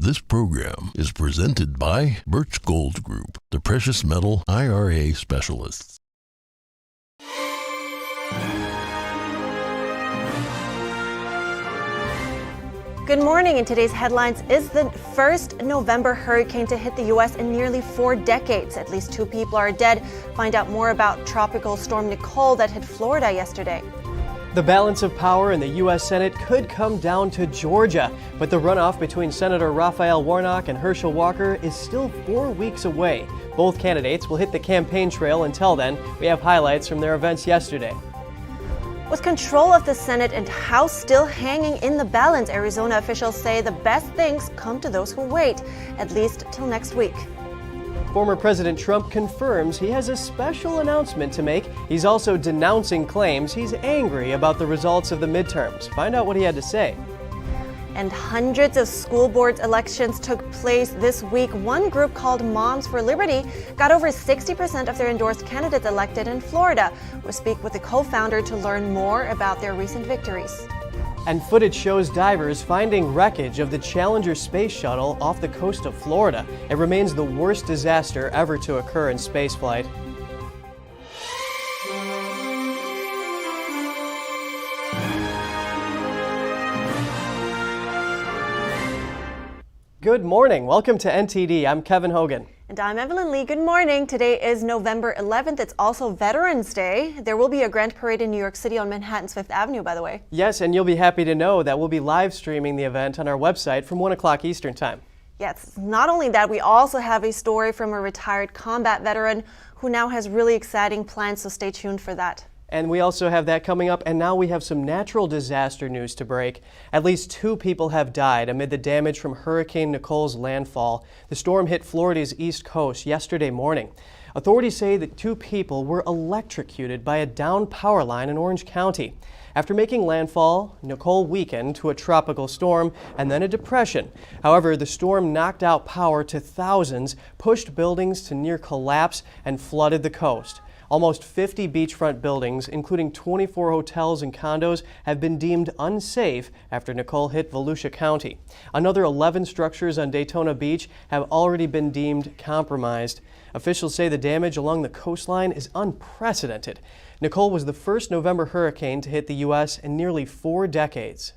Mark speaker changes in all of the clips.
Speaker 1: This program is presented by Birch Gold Group, the precious metal IRA specialists.
Speaker 2: Good morning. In today's headlines, is the first November hurricane to hit the U.S. in nearly 4 decades. At least 2 people are dead. Find out more about Tropical Storm Nicole that hit Florida yesterday.
Speaker 3: The balance of power in the U.S. Senate could come down to Georgia, but the runoff between Senator Raphael Warnock and Herschel Walker is still 4 weeks away. Both candidates will hit the campaign trail. Until then, we have highlights from their events yesterday.
Speaker 2: With control of the Senate and House still hanging in the balance, Arizona officials say the best things come to those who wait, at least till next week.
Speaker 3: Former President Trump confirms he has a special announcement to make. He's also denouncing claims he's angry about the results of the midterms. Find out what he had to say.
Speaker 2: And hundreds of school board elections took place this week. One group called Moms for Liberty got over 60% of their endorsed candidates elected in Florida. We'll speak with the co-founder to learn more about their recent victories.
Speaker 3: And footage shows divers finding wreckage of the Challenger space shuttle off the coast of Florida. It remains the worst disaster ever to occur in spaceflight. Good morning. Welcome to NTD. I'm Kevin Hogan.
Speaker 2: And I'm Evelyn Lee. Good morning. Today is November 11th. It's also Veterans Day. There will be a grand parade in New York City on Manhattan's 5th Avenue, by the way.
Speaker 3: Yes, and you'll be happy to know that we'll be live streaming the event on our website from 1 o'clock Eastern Time.
Speaker 2: Yes, not only that, we also have a story from a retired combat veteran who now has really exciting plans, so stay tuned for that.
Speaker 3: And we also have that coming up, and now we have some natural disaster news to break. At least 2 people have died amid the damage from Hurricane Nicole's landfall. The storm hit Florida's east coast yesterday morning. Authorities say that 2 people were electrocuted by a downed power line in Orange County. After making landfall, Nicole weakened to a tropical storm and then a depression. However, the storm knocked out power to thousands, pushed buildings to near collapse, and flooded the coast. Almost 50 beachfront buildings, including 24 hotels and condos, have been deemed unsafe after Nicole hit Volusia County. Another 11 structures on Daytona Beach have already been deemed compromised. Officials say the damage along the coastline is unprecedented. Nicole was the first November hurricane to hit the U.S. in nearly 4 decades.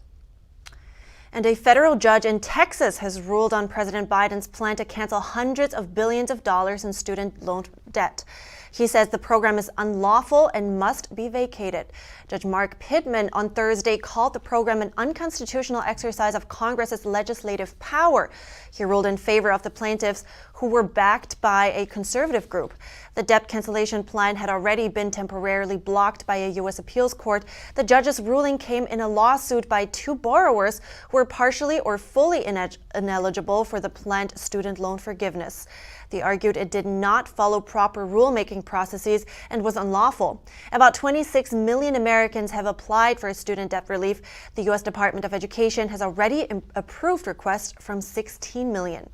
Speaker 2: And a federal judge in Texas has ruled on President Biden's plan to cancel hundreds of billions of dollars in student loan debt. He says the program is unlawful and must be vacated. Judge Mark Pittman on Thursday called the program an unconstitutional exercise of Congress's legislative power. He ruled in favor of the plaintiffs, who were backed by a conservative group. The debt cancellation plan had already been temporarily blocked by a U.S. appeals court. The judge's ruling came in a lawsuit by 2 borrowers who were partially or fully ineligible for the planned student loan forgiveness. They argued it did not follow proper rulemaking processes and was unlawful. About 26 million Americans have applied for student debt relief. The U.S. Department of Education has already approved requests from 16 million.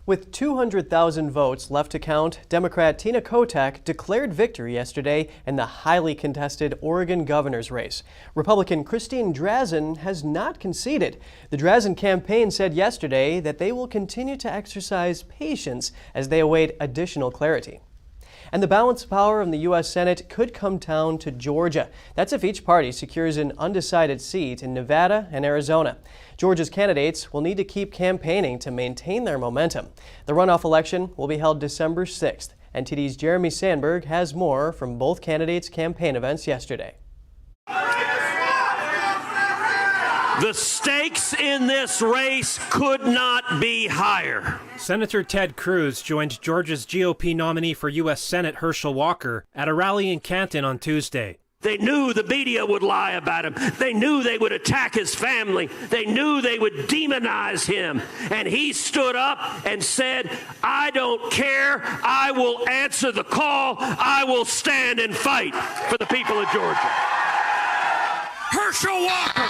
Speaker 3: With 200,000 votes left to count, Democrat Tina Kotek declared victory yesterday in the highly contested Oregon governor's race. Republican Christine Drazan has not conceded. The Drazan campaign said yesterday that they will continue to exercise patience as they await additional clarity. And the balance of power in the U.S. Senate could come down to Georgia. That's if each party secures an undecided seat in Nevada and Arizona. Georgia's candidates will need to keep campaigning to maintain their momentum. The runoff election will be held December 6th. NTD's Jeremy Sandberg has more from both candidates' campaign events yesterday.
Speaker 4: The stakes in this race could not be higher.
Speaker 5: Senator Ted Cruz joined Georgia's GOP nominee for U.S. Senate Herschel Walker at a rally in Canton on Tuesday.
Speaker 4: They knew the media would lie about him. They knew they would attack his family. They knew they would demonize him. And he stood up and said, I don't care. I will answer the call. I will stand and fight for the people of Georgia. Herschel Walker!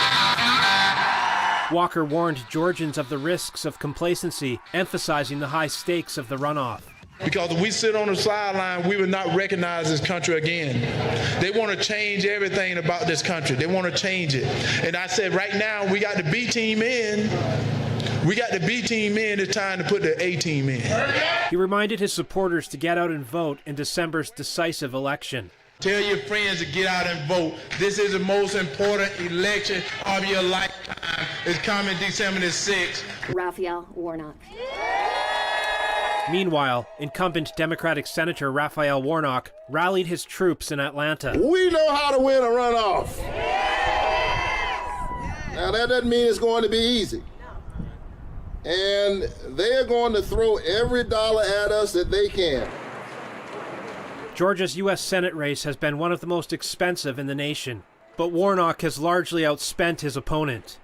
Speaker 5: Walker warned Georgians of the risks of complacency, emphasizing the high stakes of the runoff.
Speaker 6: Because if we sit on the sideline, we will not recognize this country again. They want to change everything about this country. They want to change it. And I said, right now, we got the B team in. We got the B team in, it's time to put the A team in.
Speaker 5: He reminded his supporters to get out and vote in December's decisive election.
Speaker 6: Tell your friends to get out and vote. This is the most important election of your lifetime. It's coming December the 6th.
Speaker 7: Raphael Warnock.
Speaker 5: Meanwhile, incumbent Democratic Senator Raphael Warnock rallied his troops in Atlanta.
Speaker 8: We know how to win a runoff. Now, that doesn't mean it's going to be easy. And they're going to throw every dollar at us that they can.
Speaker 5: Georgia's U.S. Senate race has been one of the most expensive in the nation, but Warnock has largely outspent his opponent.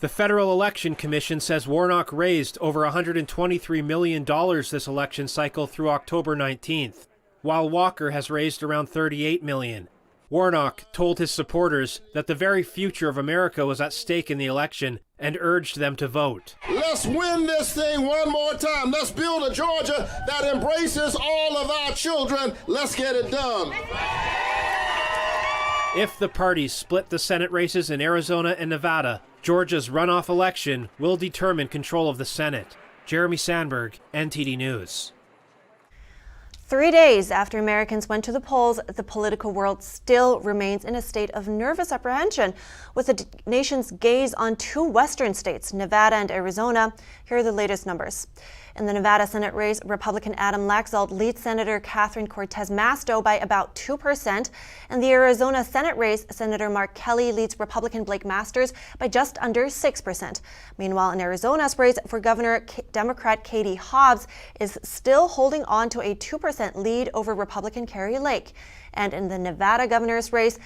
Speaker 5: The Federal Election Commission says Warnock raised over $123 million this election cycle through October 19th, while Walker has raised around $38 million. Warnock told his supporters that the very future of America was at stake in the election and urged them to vote.
Speaker 8: Let's win this thing one more time. Let's build a Georgia that embraces all of our children. Let's get it done.
Speaker 5: If the parties split the Senate races in Arizona and Nevada, Georgia's runoff election will determine control of the Senate. Jeremy Sandberg, NTD News.
Speaker 2: 3 days after Americans went to the polls, the political world still remains in a state of nervous apprehension, with the nation's gaze on two western states, Nevada and Arizona. Here are the latest numbers. In the Nevada Senate race, Republican Adam Laxalt leads Senator Catherine Cortez Masto by about 2%. In the Arizona Senate race, Senator Mark Kelly leads Republican Blake Masters by just under 6%. Meanwhile, in Arizona's race for governor, Democrat Katie Hobbs is still holding on to a 2% lead over Republican Kari Lake. And in the Nevada governor's race,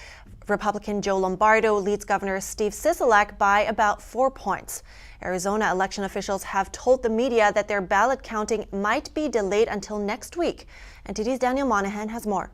Speaker 2: Republican Joe Lombardo leads Governor Steve Sisolak by about 4 points. Arizona election officials have told the media that their ballot counting might be delayed until next week. NTD's Daniel Monahan has more.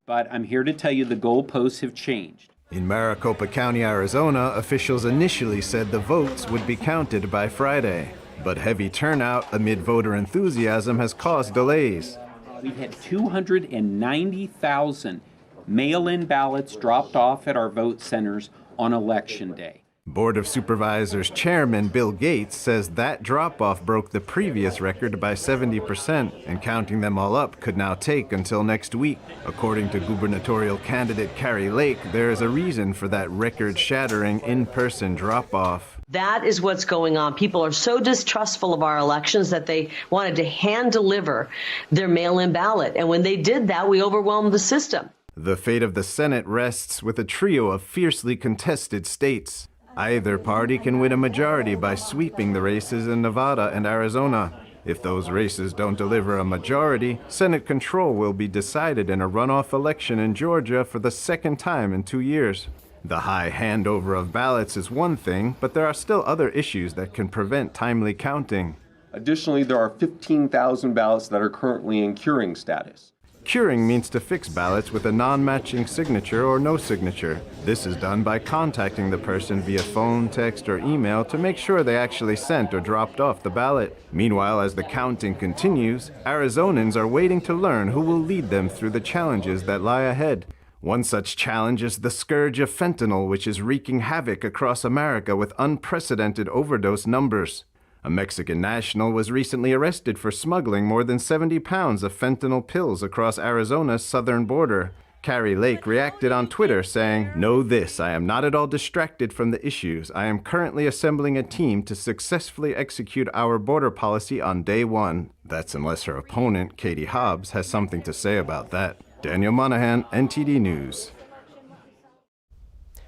Speaker 9: But I'm here to tell you the goalposts have changed.
Speaker 10: In Maricopa County, Arizona, officials initially said the votes would be counted by Friday. But heavy turnout amid voter enthusiasm has caused delays.
Speaker 9: We've had 290,000 mail-in ballots dropped off at our vote centers on Election Day.
Speaker 10: Board of Supervisors Chairman Bill Gates says that drop-off broke the previous record by 70%, and counting them all up could now take until next week. According to gubernatorial candidate Kari Lake, there is a reason for that record-shattering in-person drop-off.
Speaker 11: That is what's going on. People are so distrustful of our elections that they wanted to hand-deliver their mail-in ballot, and when they did that, we overwhelmed the system.
Speaker 10: The fate of the Senate rests with a trio of fiercely contested states. Either party can win a majority by sweeping the races in Nevada and Arizona. If those races don't deliver a majority, Senate control will be decided in a runoff election in Georgia for the second time in 2 years. The high handover of ballots is one thing, but there are still other issues that can prevent timely counting.
Speaker 12: Additionally, there are 15,000 ballots that are currently in curing status.
Speaker 10: Curing means to fix ballots with a non-matching signature or no signature. This is done by contacting the person via phone, text, or email to make sure they actually sent or dropped off the ballot. Meanwhile, as the counting continues, Arizonans are waiting to learn who will lead them through the challenges that lie ahead. One such challenge is the scourge of fentanyl, which is wreaking havoc across America with unprecedented overdose numbers. A Mexican national was recently arrested for smuggling more than 70 pounds of fentanyl pills across Arizona's southern border. Kari Lake reacted on Twitter saying, "Know this, I am not at all distracted from the issues. I am currently assembling a team to successfully execute our border policy on day one." That's unless her opponent, Katie Hobbs, has something to say about that. Daniel Monahan, NTD News.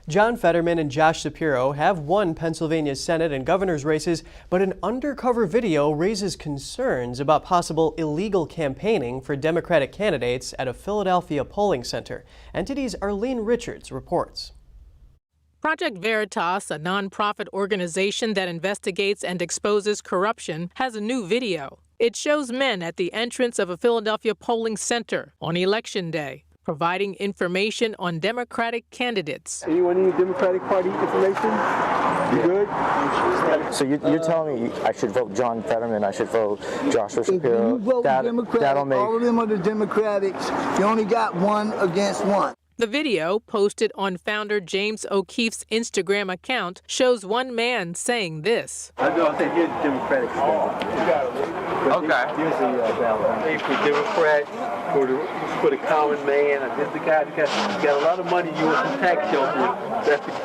Speaker 3: John Fetterman and Josh Shapiro have won Pennsylvania's Senate and governor's races, but an undercover video raises concerns about possible illegal campaigning for Democratic candidates at a Philadelphia polling center. NTD's Arlene Richards reports.
Speaker 13: Project Veritas, a nonprofit organization that investigates and exposes corruption, has a new video. It shows men at the entrance of a Philadelphia polling center on Election Day, providing information on Democratic candidates.
Speaker 14: Anyone need Democratic Party information? You good?
Speaker 15: So you're telling me I should vote John Fetterman, I should vote Joshua Shapiro?
Speaker 14: If you vote Democratic, all of them are the Democrats. You only got one against one.
Speaker 13: The video, posted on founder James O'Keefe's Instagram account, shows one man saying this.
Speaker 14: I know, I think here's the Democratic standard. Okay. Here's the ballot. For Democrat, for the common man, and this guy got a lot of money, you want some tax shelter.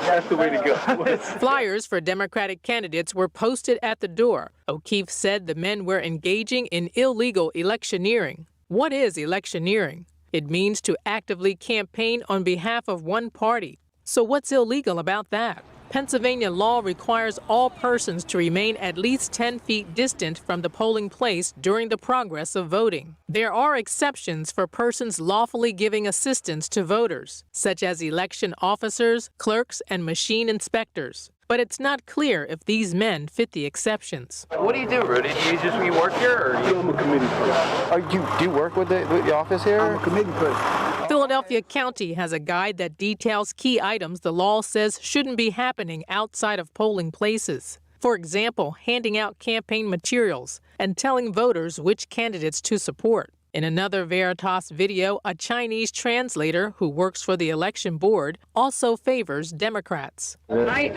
Speaker 14: That's the way to go.
Speaker 13: Flyers for Democratic candidates were posted at the door. O'Keefe said the men were engaging in illegal electioneering. What is electioneering? It means to actively campaign on behalf of one party. So what's illegal about that? Pennsylvania law requires all persons to remain at least 10 feet distant from the polling place during the progress of voting. There are exceptions for persons lawfully giving assistance to voters, such as election officers, clerks, and machine inspectors. But it's not clear if these men fit the exceptions.
Speaker 7: What do you do, Rudy? Do you work here, or
Speaker 14: I'm a committee person.
Speaker 7: do you work with the office here?
Speaker 14: I'm a committee person.
Speaker 13: Philadelphia County has a guide that details key items the law says shouldn't be happening outside of polling places. For example, handing out campaign materials and telling voters which candidates to support. In another Veritas video, a Chinese translator who works for the election board also favors Democrats.
Speaker 16: I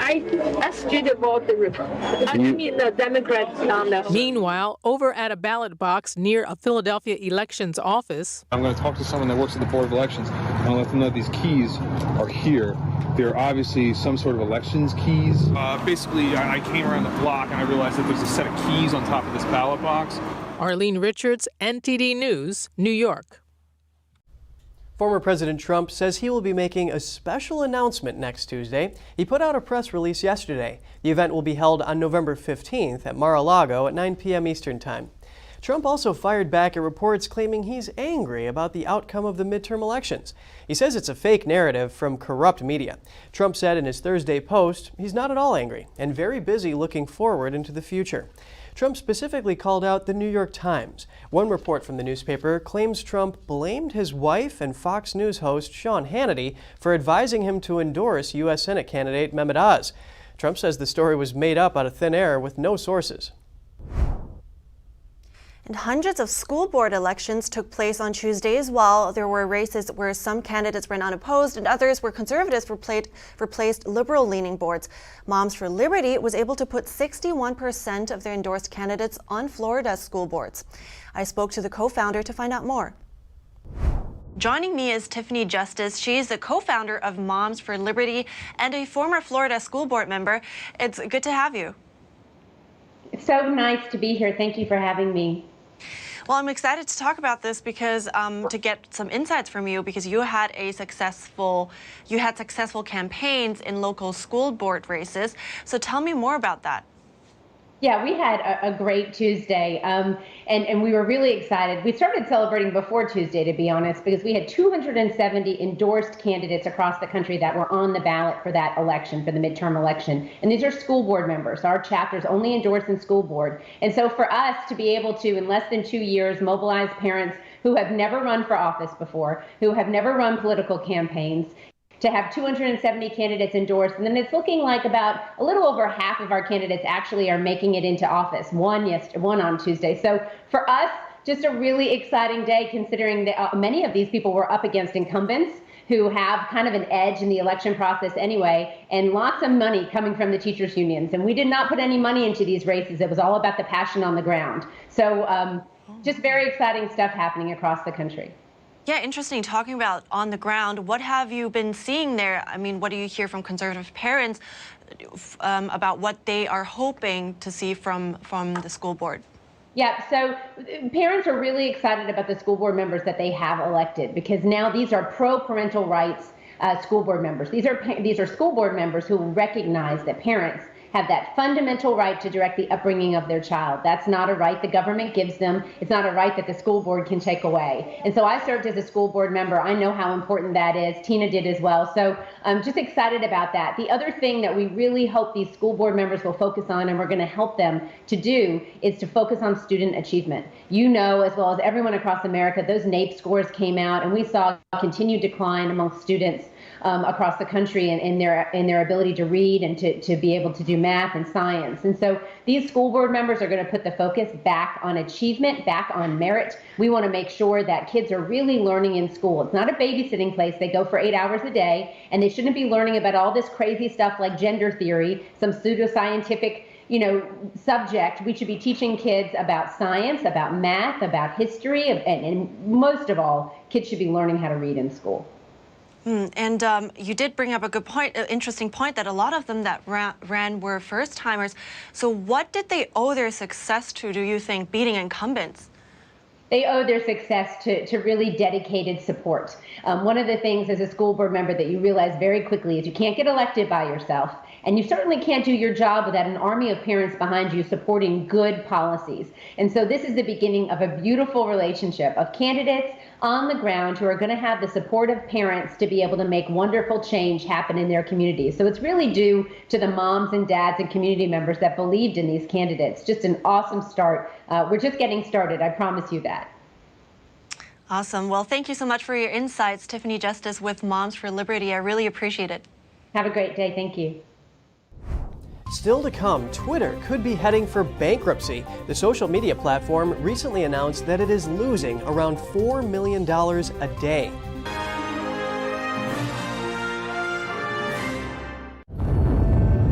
Speaker 16: asked you to vote the Democrats on the...
Speaker 13: Meanwhile, over at a ballot box near a Philadelphia elections office,
Speaker 17: I'm going to talk to someone that works at the Board of Elections and I'll let them know these keys are here. They're obviously some sort of elections keys.
Speaker 18: Basically, I came around the block and I realized that there's a set of keys on top of this ballot box.
Speaker 13: Arlene Richards, NTD News, New York.
Speaker 3: Former President Trump says he will be making a special announcement next Tuesday. He put out a press release yesterday. The event will be held on November 15th at Mar-a-Lago at 9 p.m. Eastern Time. Trump also fired back at reports claiming he's angry about the outcome of the midterm elections. He says it's a fake narrative from corrupt media. Trump said in his Thursday post he's not at all angry and very busy looking forward into the future. Trump specifically called out the New York Times. One report from the newspaper claims Trump blamed his wife and Fox News host Sean Hannity for advising him to endorse U.S. Senate candidate Mehmet Oz. Trump says the story was made up out of thin air with no sources.
Speaker 2: And hundreds of school board elections took place on Tuesdays, while there were races where some candidates ran unopposed and others where conservatives replaced liberal-leaning boards. Moms for Liberty was able to put 61% of their endorsed candidates on Florida's school boards. I spoke to the co-founder to find out more. Joining me is Tiffany Justice. She's the co-founder of Moms for Liberty and a former Florida school board member. It's good to have you.
Speaker 19: It's so nice to be here. Thank you for having me.
Speaker 2: Well, I'm excited to talk about this because to get some insights from you, because you had successful campaigns in local school board races. So tell me more about that.
Speaker 19: Yeah, we had a great Tuesday, and we were really excited. We started celebrating before Tuesday, to be honest, because we had 270 endorsed candidates across the country that were on the ballot for that election, for the midterm election. And these are school board members. Our chapters only endorse in school board. And so for us to be able to, in less than 2 years, mobilize parents who have never run for office before, who have never run political campaigns, to have 270 candidates endorsed, and then it's looking like about a little over half of our candidates actually are making it into office. One on Tuesday. So for us, just a really exciting day, considering that many of these people were up against incumbents who have kind of an edge in the election process anyway, and lots of money coming from the teachers' unions. And we did not put any money into these races. It was all about the passion on the ground. So just very exciting stuff happening across the country.
Speaker 2: Yeah, interesting. Talking about on the ground, what have you been seeing there? I mean, what do you hear from conservative parents about what they are hoping to see from the school board?
Speaker 19: Yeah, so parents are really excited about the school board members that they have elected, because now these are pro-parental rights school board members. These are school board members who recognize that parents have that fundamental right to direct the upbringing of their child. That's not a right the government gives them. It's not a right that the school board can take away. And so I served as a school board member. I know how important that is. Tina did as well. So I'm just excited about that. The other thing that we really hope these school board members will focus on, and we're going to help them to do, is to focus on student achievement. You know, as well as everyone across America, those NAEP scores came out, and we saw a continued decline among students across the country in their ability to read and to be able to do math and science. And so these school board members are going to put the focus back on achievement, back on merit. We want to make sure that kids are really learning in school. It's not a babysitting place. They go for 8 hours a day, and they shouldn't be learning about all this crazy stuff like gender theory, some pseudoscientific subject. We should be teaching kids about science, about math, about history, and most of all, kids should be learning how to read in school.
Speaker 2: And you did bring up a good point, an interesting point, that a lot of them that ran were first-timers. So what did they owe their success to, do you think, beating incumbents?
Speaker 19: They owe their success to really dedicated support. One of the things as a school board member that you realize very quickly is you can't get elected by yourself, and you certainly can't do your job without an army of parents behind you supporting good policies. And so this is the beginning of a beautiful relationship of candidates on the ground who are going to have the support of parents to be able to make wonderful change happen in their communities. So it's really due to the moms and dads and community members that believed in these candidates. Just an awesome start. We're just getting started, I promise you that.
Speaker 2: Awesome. Well, thank you so much for your insights, Tiffany Justice with Moms for Liberty. I really appreciate it.
Speaker 19: Have a great day. Thank you.
Speaker 3: Still to come, Twitter could be heading for bankruptcy. The social media platform recently announced that it is losing around $4 million a day.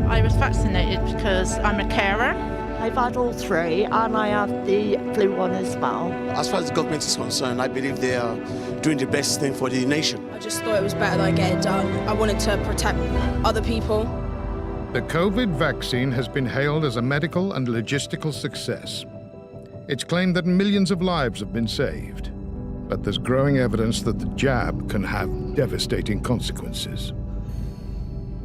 Speaker 20: I was vaccinated because I'm a carer.
Speaker 21: I've had all three, and I have the flu one as well.
Speaker 22: As far as the government is concerned, I believe they are doing the best thing for the nation.
Speaker 23: I just thought it was better that I get it done. I wanted to protect other people.
Speaker 24: The COVID vaccine has been hailed as a medical and logistical success. It's claimed that millions of lives have been saved, but there's growing evidence that the jab can have devastating consequences.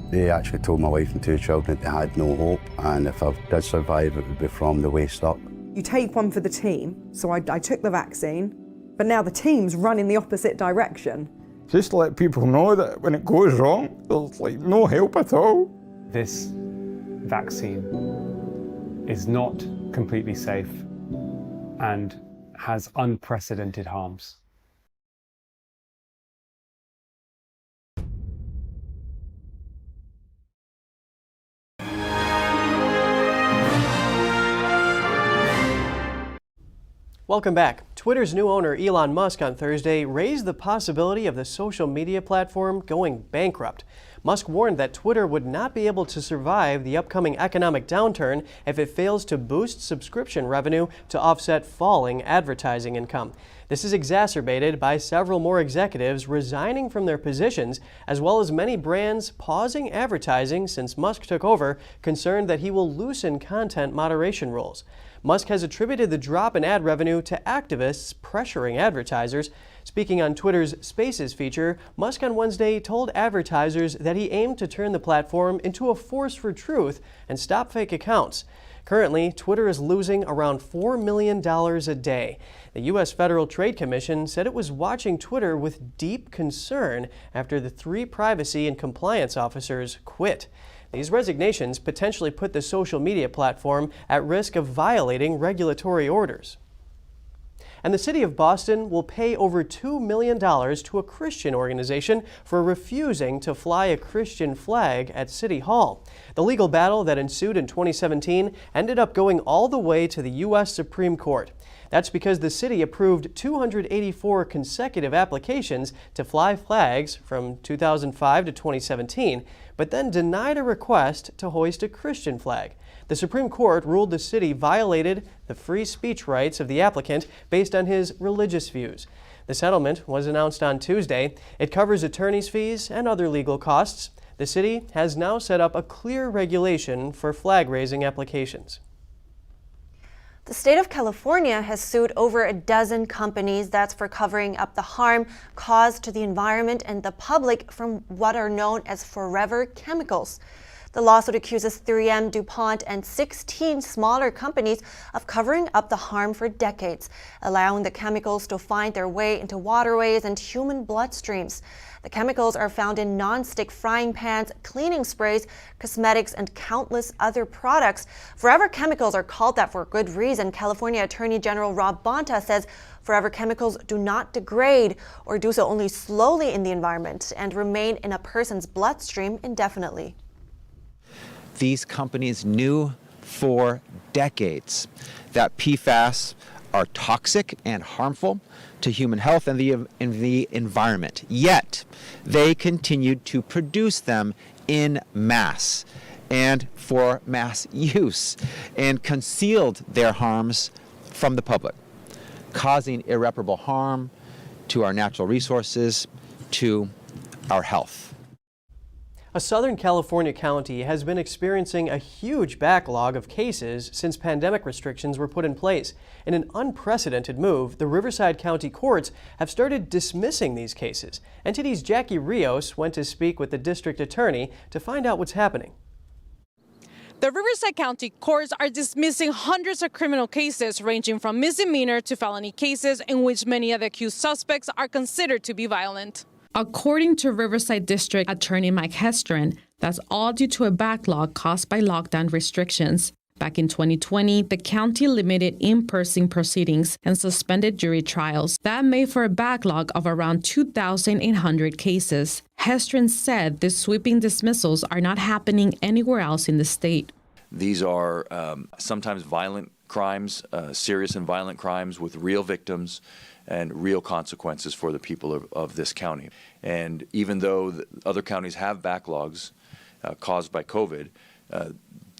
Speaker 25: They actually told my wife and two children that they had no hope, and if I did survive, it would be from the waist up.
Speaker 26: You take one for the team, so I took the vaccine, but now the team's run in the opposite direction.
Speaker 27: Just to let people know that when it goes wrong, there's like no help at all.
Speaker 28: This vaccine is not completely safe and has unprecedented harms.
Speaker 3: Welcome back. Twitter's new owner, Elon Musk, on Thursday raised the possibility of the social media platform going bankrupt. Musk warned that Twitter would not be able to survive the upcoming economic downturn if it fails to boost subscription revenue to offset falling advertising income. This is exacerbated by several more executives resigning from their positions, as well as many brands pausing advertising since Musk took over, concerned that he will loosen content moderation rules. Musk has attributed the drop in ad revenue to activists pressuring advertisers. Speaking on Twitter's Spaces feature, Musk on Wednesday told advertisers that he aimed to turn the platform into a force for truth and stop fake accounts. Currently, Twitter is losing around $4 million a day. The U.S. Federal Trade Commission said it was watching Twitter with deep concern after the 3 privacy and compliance officers quit. These resignations potentially put the social media platform at risk of violating regulatory orders. And the city of Boston will pay over $2 million to a Christian organization for refusing to fly a Christian flag at City Hall. The legal battle that ensued in 2017 ended up going all the way to the U.S. Supreme Court. That's because the city approved 284 consecutive applications to fly flags from 2005 to 2017, but then denied a request to hoist a Christian flag. The Supreme Court ruled the city violated the free speech rights of the applicant based on his religious views. The settlement was announced on Tuesday. It covers attorney's fees and other legal costs. The city has now set up a clear regulation for flag-raising applications.
Speaker 2: The state of California has sued over a dozen companies. That's for covering up the harm caused to the environment and the public from what are known as forever chemicals. The lawsuit accuses 3M, DuPont, and 16 smaller companies of covering up the harm for decades, allowing the chemicals to find their way into waterways and human bloodstreams. The chemicals are found in non-stick frying pans, cleaning sprays, cosmetics, and countless other products. Forever chemicals are called that for good reason. California Attorney General Rob Bonta says forever chemicals do not degrade or do so only slowly in the environment and remain in a person's bloodstream indefinitely.
Speaker 1: these companies knew for decades that PFAS are toxic and harmful to human health and the environment. Yet, they continued to produce them in mass and for mass use and concealed their harms from the public, causing irreparable harm to our natural resources, to our health.
Speaker 3: A Southern California county has been experiencing a huge backlog of cases since pandemic restrictions were put in place. In an unprecedented move, the Riverside County courts have started dismissing these cases. NTD's Jackie Rios went to speak with the district attorney to find out what's happening.
Speaker 4: The Riverside County courts are dismissing hundreds of criminal cases ranging from misdemeanor to felony cases in which many of the accused suspects are considered to be violent.
Speaker 5: According to Riverside District Attorney Mike Hestron, that's all due to a backlog caused by lockdown restrictions. Back in 2020, the county limited in-person proceedings and suspended jury trials. That made for a backlog of around 2,800 cases. Hestron said the sweeping dismissals are not happening anywhere else in the state.
Speaker 6: These are sometimes violent crimes, serious and violent crimes with real victims and real consequences for the people of this county. And even though other counties have backlogs caused by COVID,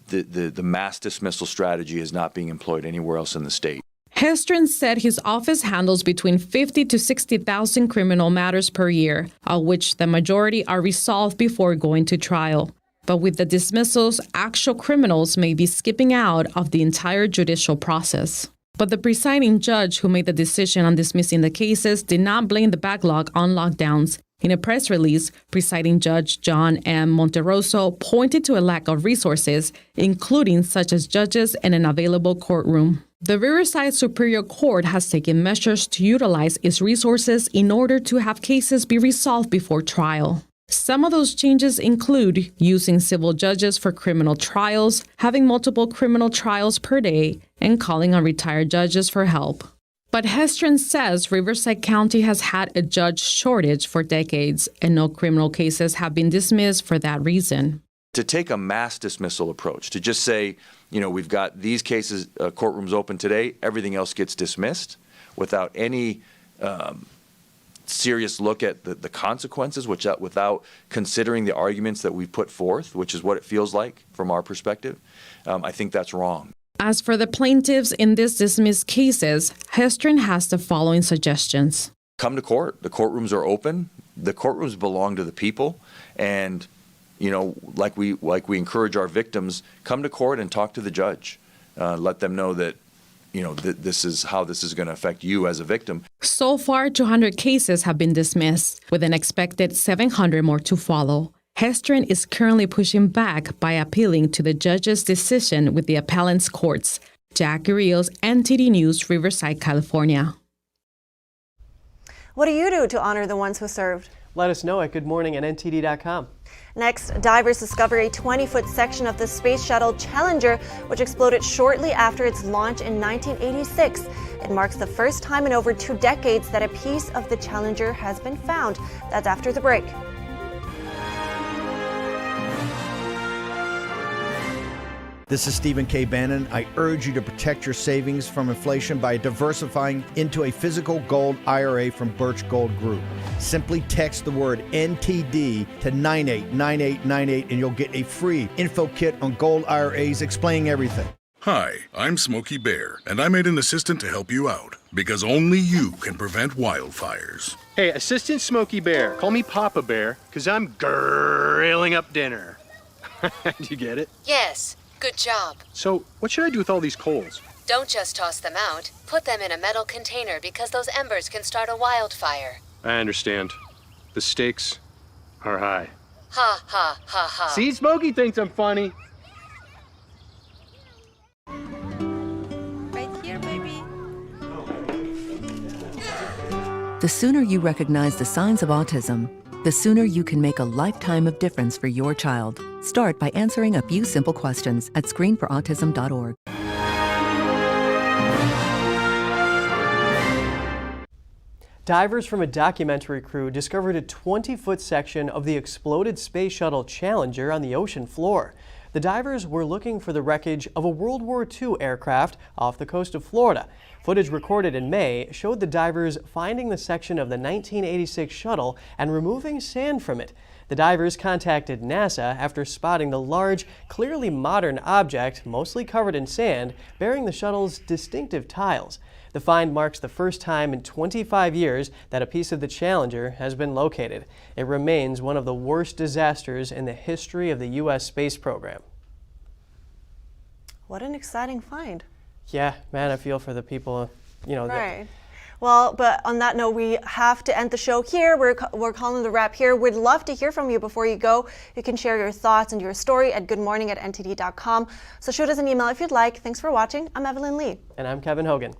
Speaker 6: the mass dismissal strategy is not being employed anywhere else in the state.
Speaker 5: Hestron said his office handles between 50 to 60,000 criminal matters per year, of which the majority are resolved before going to trial. But with the dismissals, actual criminals may be skipping out of the entire judicial process. But the presiding judge who made the decision on dismissing the cases did not blame the backlog on lockdowns. In a press release, presiding judge John M. Monteroso pointed to a lack of resources, including such as judges and an available courtroom. The Riverside Superior Court has taken measures to utilize its resources in order to have cases be resolved before trial. Some of those changes include using civil judges for criminal trials, having multiple criminal trials per day, and calling on retired judges for help. But Hestron says Riverside County has had a judge shortage for decades, and no criminal cases have been dismissed for that reason.
Speaker 6: To take a mass dismissal approach, to just say, we've got these cases, courtrooms open today, everything else gets dismissed without any serious look at the consequences, without considering the arguments that we've put forth, which is what it feels like from our perspective, I think that's wrong.
Speaker 5: As for the plaintiffs in these dismissed cases, Hestron has the following suggestions.
Speaker 6: Come to court. The courtrooms are open. The courtrooms belong to the people. And, like we encourage our victims, come to court and talk to the judge. Let them know that this is how this is going to affect you as a victim.
Speaker 5: So far, 200 cases have been dismissed, with an expected 700 more to follow. Hestron is currently pushing back by appealing to the judge's decision with the appellant's courts. Jackie Rios, NTD News, Riverside, California.
Speaker 2: What do you do to honor the ones who served?
Speaker 3: Let us know at goodmorning@ntd.com.
Speaker 2: Next, divers discover a 20-foot section of the Space Shuttle Challenger, which exploded shortly after its launch in 1986. It marks the first time in over 2 decades that a piece of the Challenger has been found. That's after the break.
Speaker 8: This is Stephen K. Bannon. I urge you to protect your savings from inflation by diversifying into a physical gold IRA from Birch Gold Group. Simply text the word NTD to 989898 and you'll get a free info kit on gold IRAs explaining everything.
Speaker 9: Hi, I'm Smokey Bear, and I made an assistant to help you out, because only you can prevent wildfires.
Speaker 11: Hey, Assistant Smokey Bear, call me Papa Bear, because I'm grilling up dinner. Do you get it?
Speaker 12: Yes. Good job.
Speaker 11: So, what should I do with all these coals?
Speaker 12: Don't just toss them out. Put them in a metal container because those embers can start a wildfire.
Speaker 11: I understand. The stakes are high.
Speaker 12: Ha, ha, ha, ha.
Speaker 11: See, Smokey thinks I'm funny.
Speaker 12: Right here, baby.
Speaker 29: The sooner you recognize the signs of autism, the sooner you can make a lifetime of difference for your child. Start by answering a few simple questions at screenforautism.org.
Speaker 3: Divers from a documentary crew discovered a 20-foot section of the exploded Space Shuttle Challenger on the ocean floor. The divers were looking for the wreckage of a World War II aircraft off the coast of Florida. Footage recorded in May showed the divers finding the section of the 1986 shuttle and removing sand from it. The divers contacted NASA after spotting the large, clearly modern object, mostly covered in sand, bearing the shuttle's distinctive tiles. The find marks the first time in 25 years that a piece of the Challenger has been located. It remains one of the worst disasters in the history of the U.S. space program.
Speaker 2: What an exciting find.
Speaker 3: Yeah, man, I feel for the people,
Speaker 2: Right. Well, but on that note, we have to end the show here. We're calling the wrap here. We'd love to hear from you before you go. You can share your thoughts and your story at goodmorning@ntd.com. So shoot us an email if you'd like. Thanks for watching. I'm Evelyn Lee.
Speaker 3: And I'm Kevin Hogan.